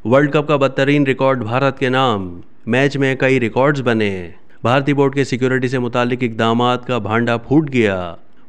World cup का बदतरीन record Bharat के नाम। मैच में कई रिकॉर्ड्स बने। भारतीय बोर्ड के सिक्योरिटी से मुतालिक इक़दामात का भांडा फूट गया।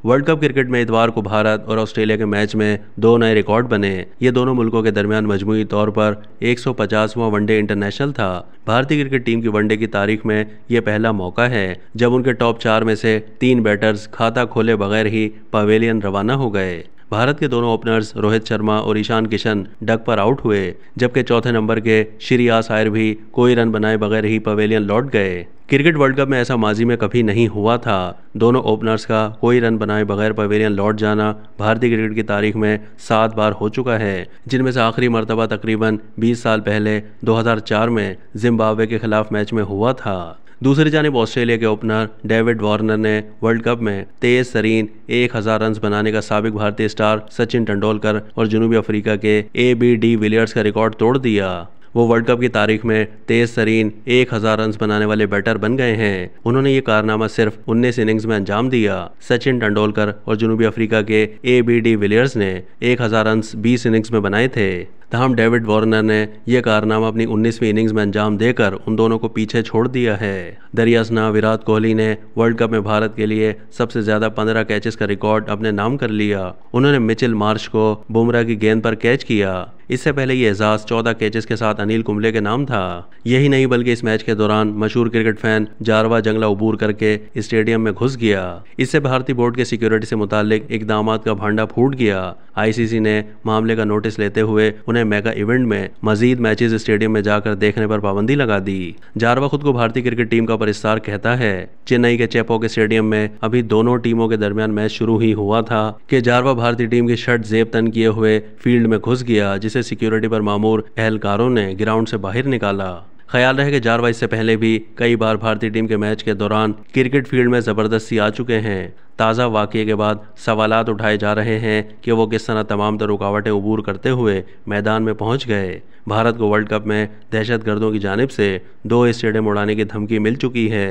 वर्ल्ड कप क्रिकेट में इतवार को भारत और ऑस्ट्रेलिया के मैच में 2 नए रिकॉर्ड बने। ये दोनों मुल्कों के दरमियान मजमूई तौर पर 150वां वनडे इंटरनेशनल था। भारतीय क्रिकेट टीम की वनडे की तारीख में यह पहला मौका है जब उनके टॉप 4 में से 3 बैटर्स खाता खोले बगैर ही पवेलियन रवाना हो गए। भारत के दोनों ओपनर्स रोहित शर्मा और ईशान किशन डक पर आउट हुए, जबकि चौथे नंबर के श्रेयस अय्यर भी कोई रन बनाए बगैर ही पवेलियन लौट गए। क्रिकेट वर्ल्ड कप में ऐसा माजी में कभी नहीं हुआ था। दोनों ओपनर्स का कोई रन बनाए बगैर पवेलियन लौट जाना भारतीय क्रिकेट की तारीख में 7 बार हो चुका है, जिनमें से आखिरी मरतबा तकरीबन 20 साल पहले 2004 में जिम्बाब्वे के खिलाफ मैच में हुआ था। दूसरी जानिब ऑस्ट्रेलिया के ओपनर डेविड वार्नर ने वर्ल्ड कप में तेज तरीन 1000 रन बनाने का साबिक भारतीय स्टार सचिन तेंदुलकर और जनूबी अफ्रीका के AB डी विलियर्स का रिकॉर्ड तोड़ दिया। वो वर्ल्ड कप की तारीख में तेज तरीन 1000 रन बनाने वाले बैटर बन गए हैं। उन्होंने ये कारनामा सिर्फ 19 इनिंग्स में अंजाम दिया। सचिन तेंदुलकर और जनूबी अफ्रीका के AB डी विलियर्स ने 1000 रन 20 इनिंग्स में बनाए थे। तमाम डेविड वार्नर ने यह कारनामा अपनी 19वीं इनिंग्स में अंजाम देकर उन दोनों को पीछे छोड़ दिया है। दरियासना विराट कोहली ने वर्ल्ड कप में भारत के लिए सबसे ज्यादा 15 कैचेस का रिकॉर्ड अपने नाम कर लिया। उन्होंने मिचेल मार्श को बुमराह की गेंद पर कैच किया। इससे पहले ये एजाज 14 कैचेस के साथ अनिल कुंबले के नाम था। यही नहीं बल्कि इस मैच के दौरान मशहूर क्रिकेट फैन जारवा जंगला अबूर करके स्टेडियम में घुस गया। इससे भारतीय बोर्ड के सिक्योरिटी से मुतालिक इक़दामात का भांडा फूट गया। ICC ने मामले का नोटिस लेते हुए उन्हें मेगा इवेंट में मजीद मैचेस स्टेडियम में जाकर देखने पर पाबंदी लगा दी। जारवा खुद को भारतीय क्रिकेट टीम का परिस्तार कहता है। चेन्नई के चेपॉक स्टेडियम में अभी दोनों टीमों के दरमियान मैच शुरू ही हुआ था कि जारवा भारतीय टीम की शर्ट जेब तन किए हुए फील्ड में घुस गया, जिसे सिक्योरिटी पर मामूर एहलकारों ने ग्राउंड से बाहर निकाला। ख्याल रहे कि जारवा इससे पहले भी कई बार भारतीय टीम के मैच के दौरान क्रिकेट फील्ड में जबरदस्ती आ चुके हैं। ताज़ा वाक़ये के बाद सवालात उठाए जा रहे हैं कि वो किस तरह तमाम रुकावटें अबूर करते हुए मैदान में पहुंच गए। भारत को वर्ल्ड कप में दहशतगर्दों की जानिब से 2 स्टेडियम उड़ाने की धमकी मिल चुकी है।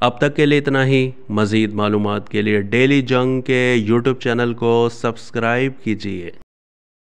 अब तक के लिए इतना ही। मज़ीद मालूमात के लिए डेली जंग के YouTube चैनल को सब्सक्राइब कीजिए।